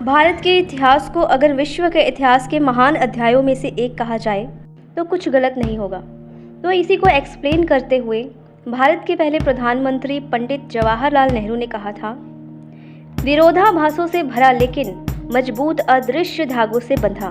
भारत के इतिहास को अगर विश्व के इतिहास के महान अध्यायों में से एक कहा जाए तो कुछ गलत नहीं होगा। तो इसी को एक्सप्लेन करते हुए भारत के पहले प्रधानमंत्री पंडित जवाहरलाल नेहरू ने कहा था, विरोधाभासों से भरा लेकिन मजबूत अदृश्य धागों से बंधा।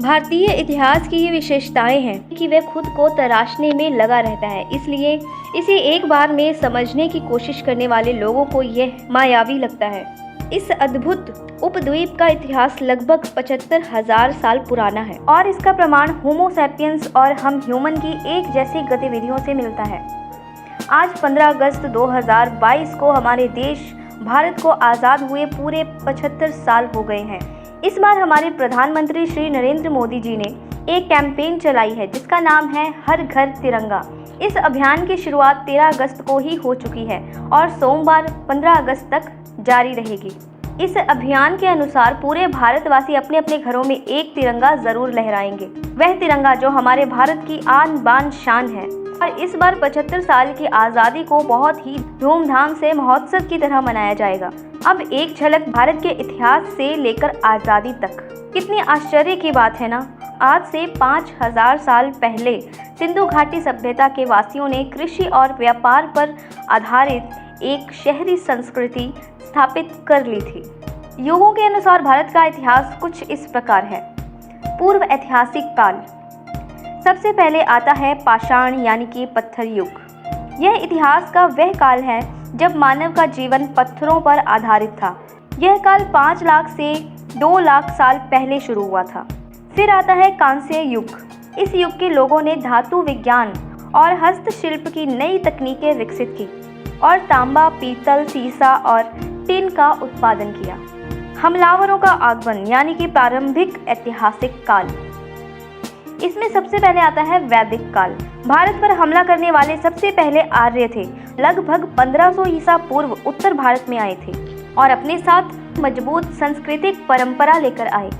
भारतीय इतिहास की ये विशेषताएं हैं कि वह खुद को तराशने में लगा रहता है, इसलिए इसे एक बार में समझने की कोशिश करने वाले लोगों को यह मायावी लगता है। इस अद्भुत उपद्वीप का इतिहास लगभग 75,000 साल पुराना है और इसका प्रमाण होमो सैपियंस और हम ह्यूमन की एक जैसी गतिविधियों से मिलता है। आज 15 अगस्त 2022 को हमारे देश भारत को आज़ाद हुए पूरे 75 साल हो गए हैं। इस बार हमारे प्रधानमंत्री श्री नरेंद्र मोदी जी ने एक कैंपेन चलाई है जिसका नाम है हर घर तिरंगा। इस अभियान की शुरुआत 13 अगस्त को ही हो चुकी है और सोमवार 15 अगस्त तक जारी रहेगी। इस अभियान के अनुसार पूरे भारतवासी अपने अपने घरों में एक तिरंगा जरूर लहराएंगे, वह तिरंगा जो हमारे भारत की आन बान शान है। और इस बार 75 साल की आज़ादी को बहुत ही धूमधाम से महोत्सव की तरह मनाया जाएगा। अब एक झलक भारत के इतिहास से लेकर आज़ादी तक। कितनी आश्चर्य की बात है ना। आज से 5,000 साल पहले सिंधु घाटी सभ्यता के वासियों ने कृषि और व्यापार पर आधारित एक शहरी संस्कृति स्थापित कर ली थी। युगों के अनुसार भारत का इतिहास कुछ इस प्रकार है। पूर्व ऐतिहासिक काल। सबसे पहले आता है पाषाण यानी कि पत्थर युग। यह इतिहास का वह काल है जब मानव का जीवन पत्थरों पर आधारित था। यह काल 5 लाख से 2 लाख साल पहले शुरू हुआ था। फिर आता है कांस्य युग। इस युग के लोगों ने धातु विज्ञान और हस्तशिल्प की नई तकनीकें विकसित की और तांबा, पीतल, सीसा और टिन का उत्पादन किया। हमलावरों का आगमन यानी कि प्रारंभिक ऐतिहासिक काल। इसमें सबसे पहले आता है वैदिक काल। भारत पर हमला करने वाले सबसे पहले आर्य थे। लगभग 1500 ईसा पूर्व उत्तर भारत में आए थे और अपने साथ मजबूत सांस्कृतिक परंपरा लेकर आए।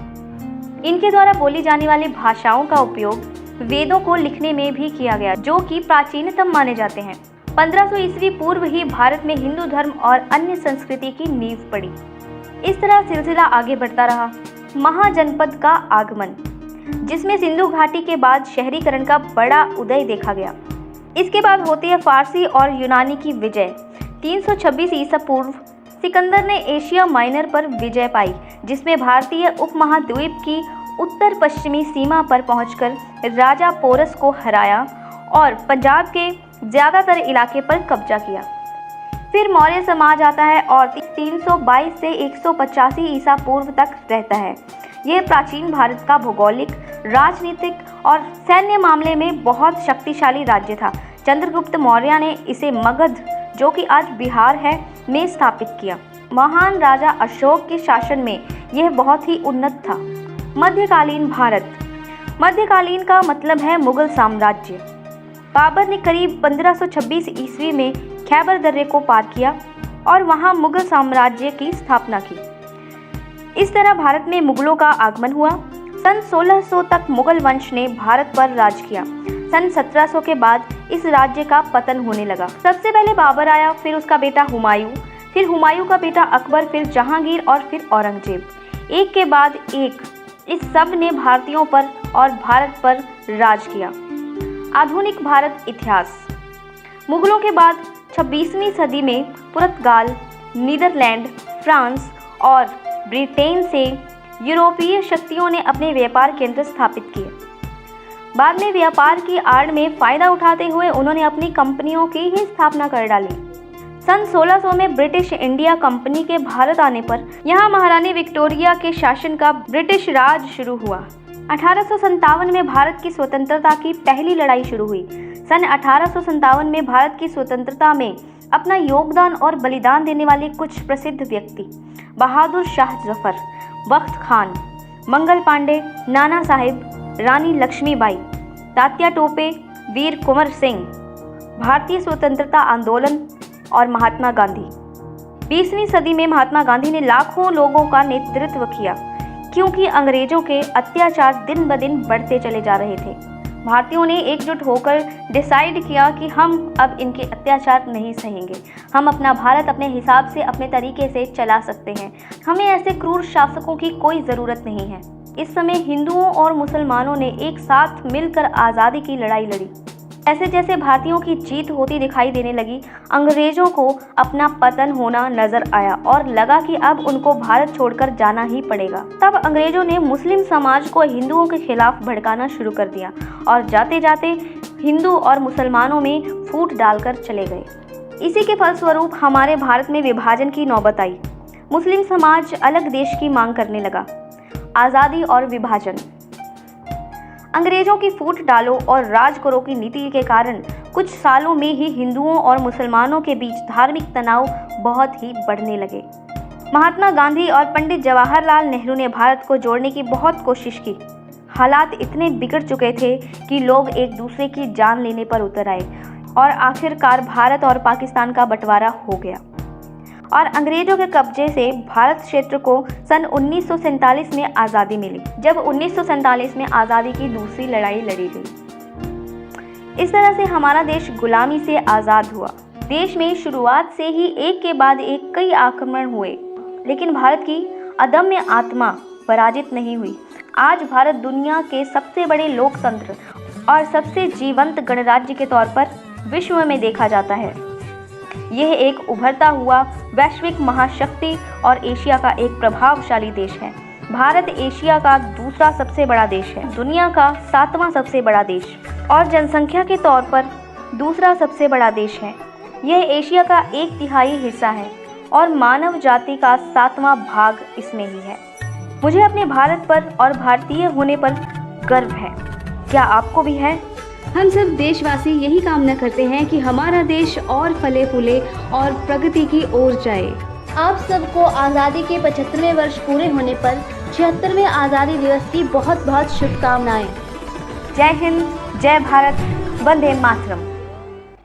इनके द्वारा बोली जाने वाली भाषाओं का उपयोग वेदों को लिखने में भी किया गया, जो कि प्राचीनतम माने जाते हैं। 1500 ईस्वी पूर्व ही भारत में हिंदू धर्म और अन्य संस्कृति की नींव पड़ी। इस तरह सिलसिला आगे बढ़ता रहा। महाजनपद का आगमन, जिसमें सिंधु घाटी के बाद शहरीकरण का बड़ा उदय देखा गया। इसके बाद होती है फारसी और यूनानी की विजय। 326 ईसा पूर्व सिकंदर ने एशिया माइनर पर विजय पाई, जिसमें भारतीय उपमहाद्वीप की उत्तर पश्चिमी सीमा पर पहुंचकर राजा पोरस को हराया और पंजाब के ज़्यादातर इलाके पर कब्जा किया। फिर मौर्य समाज आता है और 322 से 185 ईसा पूर्व तक रहता है। यह प्राचीन भारत का भौगोलिक, राजनीतिक और सैन्य मामले में बहुत शक्तिशाली राज्य था। चंद्रगुप्त मौर्य ने इसे मगध, जो कि आज बिहार है, में स्थापित किया। महान राजा अशोक के शासन में यह बहुत ही उन्नत था। मध्यकालीन भारत। मध्यकालीन का मतलब है मुगल साम्राज्य। बाबर ने करीब 1526 ईस्वी में खैबर दर्रे को पार किया और वहां मुगल साम्राज्य की स्थापना की। इस तरह भारत में मुगलों का आगमन हुआ। सन 1600 तक मुगल वंश ने भारत पर राज किया। सन 1700 के बाद इस राज्य का पतन होने लगा। सबसे पहले बाबर आया, फिर उसका बेटा हुमायूं, फिर हुमायूं का बेटा अकबर, फिर जहांगीर और फिर औरंगजेब। एक के बाद एक इस सब ने भारतीयों पर और भारत पर राज किया। आधुनिक भारत इतिहास। मुगलों के बाद 26वीं सदी में पुर्तगाल, नीदरलैंड, फ्रांस और ब्रिटेन से यूरोपीय शक्तियों ने अपने व्यापार केंद्र स्थापित किए। बाद में व्यापार की आड़ में फ़ायदा उठाते हुए उन्होंने अपनी कंपनियों की ही स्थापना कर डाली। सन 1600 में ब्रिटिश इंडिया कंपनी के भारत आने पर यहाँ महारानी विक्टोरिया के शासन का ब्रिटिश राज शुरू हुआ। 1857 में भारत की स्वतंत्रता की पहली लड़ाई शुरू हुई। सन 1857 में भारत की स्वतंत्रता में अपना योगदान और बलिदान देने वाले कुछ प्रसिद्ध व्यक्ति बहादुर शाह जफर, बख्त खान, मंगल पांडे, नाना साहिब, रानी लक्ष्मीबाई, तात्या टोपे, वीर कुंवर सिंह, भारतीय स्वतंत्रता आंदोलन और महात्मा गांधी। 20वीं सदी में महात्मा गांधी ने लाखों लोगों का नेतृत्व किया, क्योंकि अंग्रेजों के अत्याचार दिन ब दिन बढ़ते चले जा रहे थे। भारतीयों ने एकजुट होकर डिसाइड किया कि हम अब इनके अत्याचार नहीं सहेंगे। हम अपना भारत अपने हिसाब से, अपने तरीके से चला सकते हैं। हमें ऐसे क्रूर शासकों की कोई ज़रूरत नहीं है। इस समय हिंदुओं और मुसलमानों ने एक साथ मिलकर आज़ादी की लड़ाई लड़ी। जैसे जैसे भारतीयों की जीत होती दिखाई देने लगी, अंग्रेजों को अपना पतन होना नजर आया और लगा कि अब उनको भारत छोड़कर जाना ही पड़ेगा। तब अंग्रेजों ने मुस्लिम समाज को हिंदुओं के खिलाफ भड़काना शुरू कर दिया और जाते जाते हिंदू और मुसलमानों में फूट डालकर चले गए। इसी के फलस्वरूप हमारे भारत में विभाजन की नौबत आई। मुस्लिम समाज अलग देश की मांग करने लगा। आज़ादी और विभाजन। अंग्रेजों की फूट डालो और राज करो की नीति के कारण कुछ सालों में ही हिंदुओं और मुसलमानों के बीच धार्मिक तनाव बहुत ही बढ़ने लगे। महात्मा गांधी और पंडित जवाहरलाल नेहरू ने भारत को जोड़ने की बहुत कोशिश की। हालात इतने बिगड़ चुके थे कि लोग एक दूसरे की जान लेने पर उतर आए और आखिरकार भारत और पाकिस्तान का बंटवारा हो गया और अंग्रेजों के कब्जे से भारत क्षेत्र को सन 1947 में आज़ादी मिली, जब 1947 में आज़ादी की दूसरी लड़ाई लड़ी गई। इस तरह से हमारा देश गुलामी से आज़ाद हुआ। देश में शुरुआत से ही एक के बाद एक कई आक्रमण हुए, लेकिन भारत की अदम्य आत्मा पराजित नहीं हुई। आज भारत दुनिया के सबसे बड़े लोकतंत्र और सबसे जीवंत गणराज्य के तौर पर विश्व में देखा जाता है। यह एक उभरता हुआ वैश्विक महाशक्ति और एशिया का एक प्रभावशाली देश है। भारत एशिया का दूसरा सबसे बड़ा देश है, दुनिया का 7वां सबसे बड़ा देश और जनसंख्या के तौर पर दूसरा सबसे बड़ा देश है। यह एशिया का 1/3 हिस्सा है और मानव जाति का 7वां भाग इसमें ही है। मुझे अपने भारत पर और भारतीय होने पर गर्व है। क्या आपको भी है? हम सब देशवासी यही कामना करते हैं कि हमारा देश और फले फूले और प्रगति की ओर जाए। आप सबको आज़ादी के 75वें वर्ष पूरे होने पर 76वें आज़ादी दिवस की बहुत बहुत शुभकामनाएं। जय हिंद, जय भारत, वंदे मातरम।